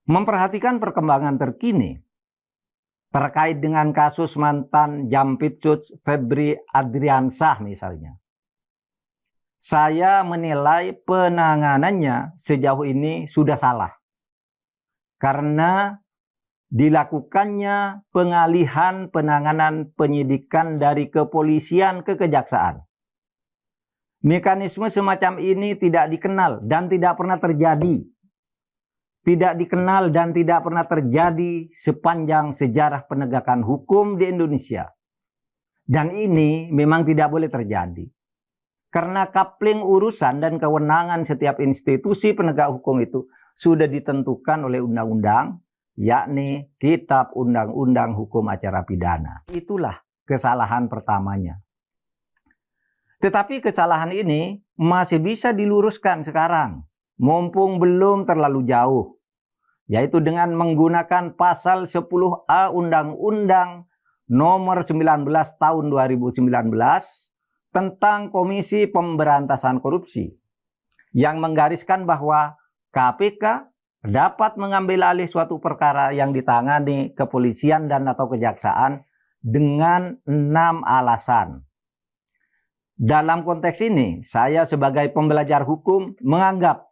Memperhatikan perkembangan terkini terkait dengan kasus mantan Jampitsus Febri Adriansyah misalnya, saya menilai penanganannya sejauh ini sudah salah. Karena dilakukannya pengalihan penanganan penyidikan dari kepolisian ke kejaksaan. Mekanisme semacam ini tidak dikenal dan tidak pernah terjadi. Tidak dikenal dan tidak pernah terjadi sepanjang sejarah penegakan hukum di Indonesia. Dan ini memang tidak boleh terjadi. Karena kapling urusan dan kewenangan setiap institusi penegak hukum itu sudah ditentukan oleh undang-undang, yakni Kitab Undang-Undang Hukum Acara Pidana. Itulah kesalahan pertamanya. Tetapi kesalahan ini masih bisa diluruskan sekarang, mumpung belum terlalu jauh, yaitu dengan menggunakan pasal 10A Undang-Undang nomor 19 tahun 2019 tentang Komisi Pemberantasan Korupsi yang menggariskan bahwa KPK dapat mengambil alih suatu perkara yang ditangani kepolisian dan atau kejaksaan dengan 6 alasan. Dalam konteks ini, saya sebagai pembelajar hukum menganggap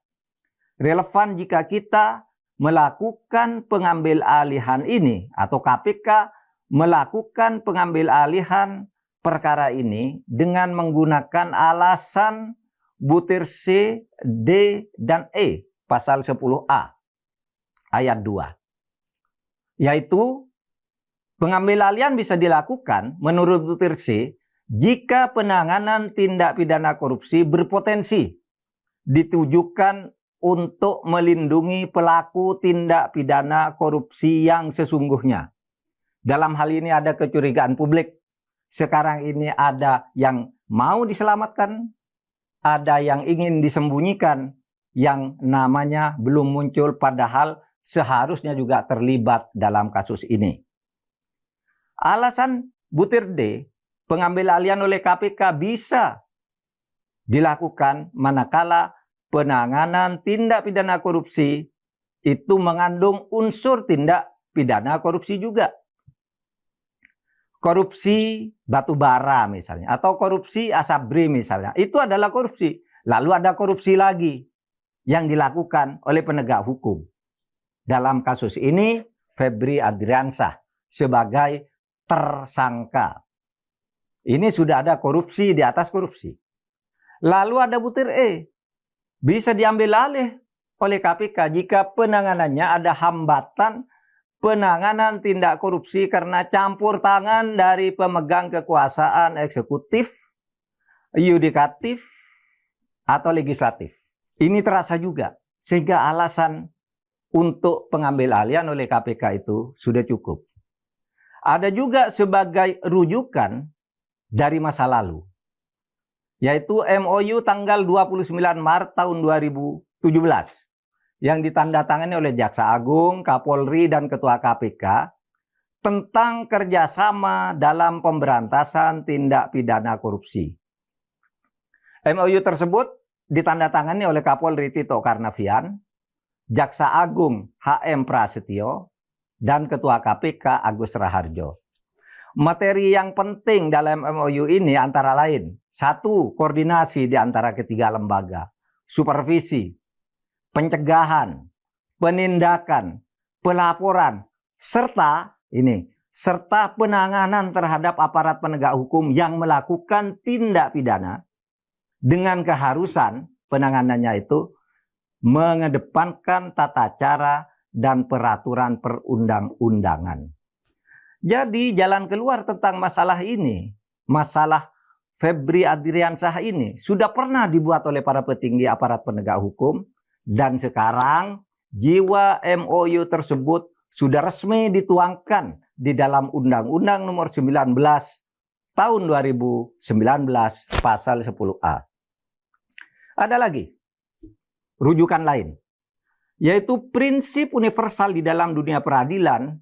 relevan jika kita melakukan pengambil alihan ini atau KPK melakukan pengambil alihan perkara ini dengan menggunakan alasan butir C, D, dan E pasal 10A ayat 2. Yaitu pengambil alihan bisa dilakukan menurut butir C jika penanganan tindak pidana korupsi berpotensi ditujukan untuk melindungi pelaku tindak pidana korupsi yang sesungguhnya. Dalam hal ini ada kecurigaan publik. Sekarang ini ada yang mau diselamatkan, ada yang ingin disembunyikan, yang namanya belum muncul padahal seharusnya juga terlibat dalam kasus ini. Alasan butir D, pengambil alihan oleh KPK bisa dilakukan manakala penanganan tindak pidana korupsi itu mengandung unsur tindak pidana korupsi juga. Korupsi batu bara misalnya, atau korupsi asabri misalnya, itu adalah korupsi. Lalu ada korupsi lagi yang dilakukan oleh penegak hukum. Dalam kasus ini, Febri Adriansyah sebagai tersangka. Ini sudah ada korupsi di atas korupsi. Lalu ada butir E, bisa diambil alih oleh KPK jika penanganannya ada hambatan penanganan tindak korupsi karena campur tangan dari pemegang kekuasaan eksekutif, yudikatif, atau legislatif. Ini terasa juga, sehingga alasan untuk pengambil alihan oleh KPK itu sudah cukup. Ada juga sebagai rujukan dari masa lalu, yaitu MOU tanggal 29 Maret tahun 2017 yang ditandatangani oleh Jaksa Agung, Kapolri, dan Ketua KPK tentang kerjasama dalam pemberantasan tindak pidana korupsi. MOU tersebut ditandatangani oleh Kapolri Tito Karnavian, Jaksa Agung HM Prasetyo, dan Ketua KPK Agus Raharjo. Materi yang penting dalam MOU ini antara lain, 1. Koordinasi di antara ketiga lembaga, supervisi, pencegahan, penindakan, pelaporan, serta penanganan terhadap aparat penegak hukum yang melakukan tindak pidana dengan keharusan penanganannya itu mengedepankan tata cara dan peraturan perundang-undangan. Jadi jalan keluar tentang masalah ini, masalah Febri Adriansyah ini sudah pernah dibuat oleh para petinggi aparat penegak hukum, dan sekarang jiwa MOU tersebut sudah resmi dituangkan di dalam Undang-Undang nomor 19 tahun 2019 pasal 10A. Ada lagi rujukan lain, yaitu prinsip universal di dalam dunia peradilan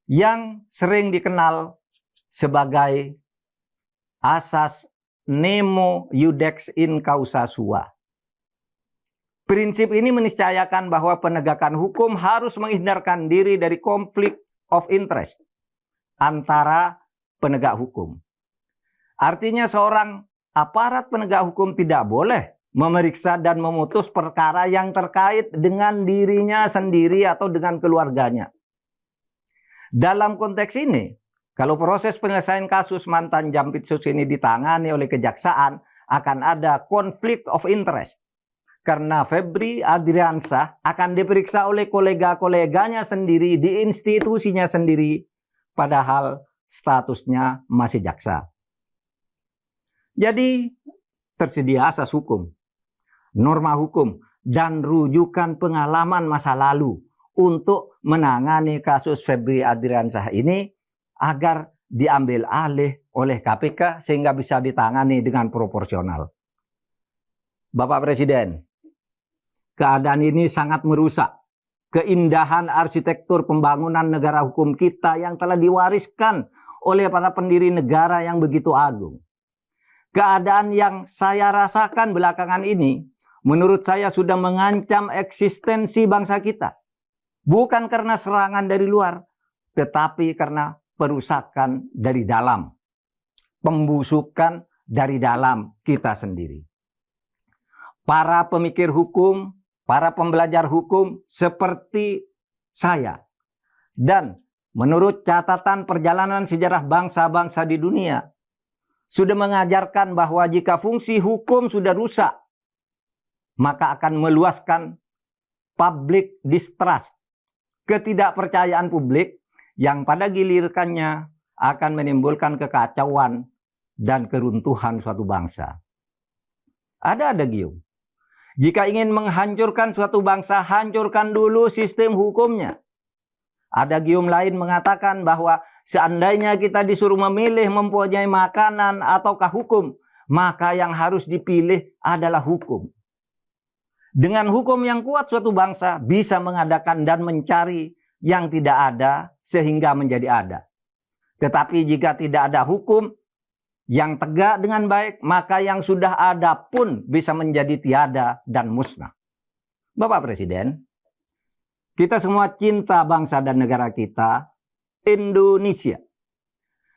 yang sering dikenal sebagai asas nemo iudex in causa sua. Prinsip ini meniscayakan bahwa penegakan hukum harus menghindarkan diri dari konflik of interest antara penegak hukum. Artinya seorang aparat penegak hukum tidak boleh memeriksa dan memutus perkara yang terkait dengan dirinya sendiri atau dengan keluarganya. Dalam konteks ini, kalau proses penyelesaian kasus mantan Jampitsus ini ditangani oleh kejaksaan, akan ada konflik of interest. Karena Febri Adriansyah akan diperiksa oleh kolega-koleganya sendiri di institusinya sendiri, padahal statusnya masih jaksa. Jadi tersedia asas hukum, norma hukum, dan rujukan pengalaman masa lalu untuk menangani kasus Febri Adriansyah ini agar diambil alih oleh KPK sehingga bisa ditangani dengan proporsional. Bapak Presiden, keadaan ini sangat merusak keindahan arsitektur pembangunan negara hukum kita yang telah diwariskan oleh para pendiri negara yang begitu agung. Keadaan yang saya rasakan belakangan ini, menurut saya sudah mengancam eksistensi bangsa kita. Bukan karena serangan dari luar, tetapi karena perusakan dari dalam. Pembusukan dari dalam kita sendiri. Para pemikir hukum, para pembelajar hukum seperti saya. Dan menurut catatan perjalanan sejarah bangsa-bangsa di dunia, sudah mengajarkan bahwa jika fungsi hukum sudah rusak, maka akan meluaskan public distrust, ketidakpercayaan publik yang pada gilirannya akan menimbulkan kekacauan dan keruntuhan suatu bangsa. Ada Gium. Jika ingin menghancurkan suatu bangsa, hancurkan dulu sistem hukumnya. Ada gium lain mengatakan bahwa seandainya kita disuruh memilih mempunyai makanan ataukah hukum, maka yang harus dipilih adalah hukum. Dengan hukum yang kuat suatu bangsa bisa mengadakan dan mencari yang tidak ada sehingga menjadi ada. Tetapi jika tidak ada hukum yang tegak dengan baik, maka yang sudah ada pun bisa menjadi tiada dan musnah. Bapak Presiden, kita semua cinta bangsa dan negara kita, Indonesia.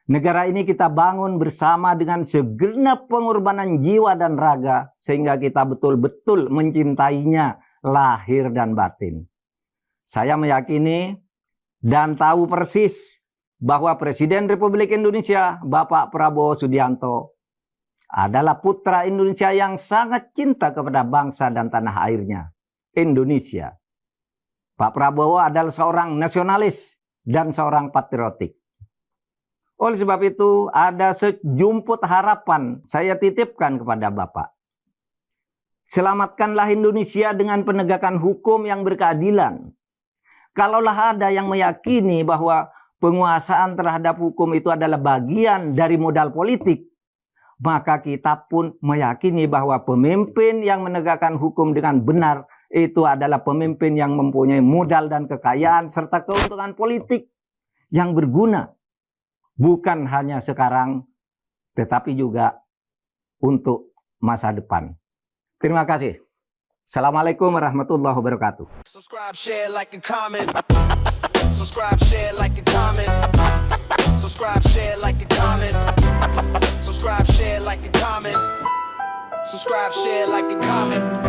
Negara ini kita bangun bersama dengan segenap pengorbanan jiwa dan raga, sehingga kita betul-betul mencintainya lahir dan batin. Saya meyakini dan tahu persis bahwa Presiden Republik Indonesia, Bapak Prabowo Subianto, adalah putra Indonesia yang sangat cinta kepada bangsa dan tanah airnya, Indonesia. Pak Prabowo adalah seorang nasionalis dan seorang patriotik. Oleh sebab itu, ada sejumput harapan saya titipkan kepada Bapak. Selamatkanlah Indonesia dengan penegakan hukum yang berkeadilan. Kalaulah ada yang meyakini bahwa penguasaan terhadap hukum itu adalah bagian dari modal politik, maka kita pun meyakini bahwa pemimpin yang menegakkan hukum dengan benar itu adalah pemimpin yang mempunyai modal dan kekayaan serta keuntungan politik yang berguna. Bukan hanya sekarang, tetapi juga untuk masa depan. Terima kasih. Assalamualaikum warahmatullahi wabarakatuh. Subscribe, share, like, and comment. Subscribe, share, like, and comment. Subscribe, share, like, and comment. Subscribe, share, like, and comment. Subscribe, share, like, and comment.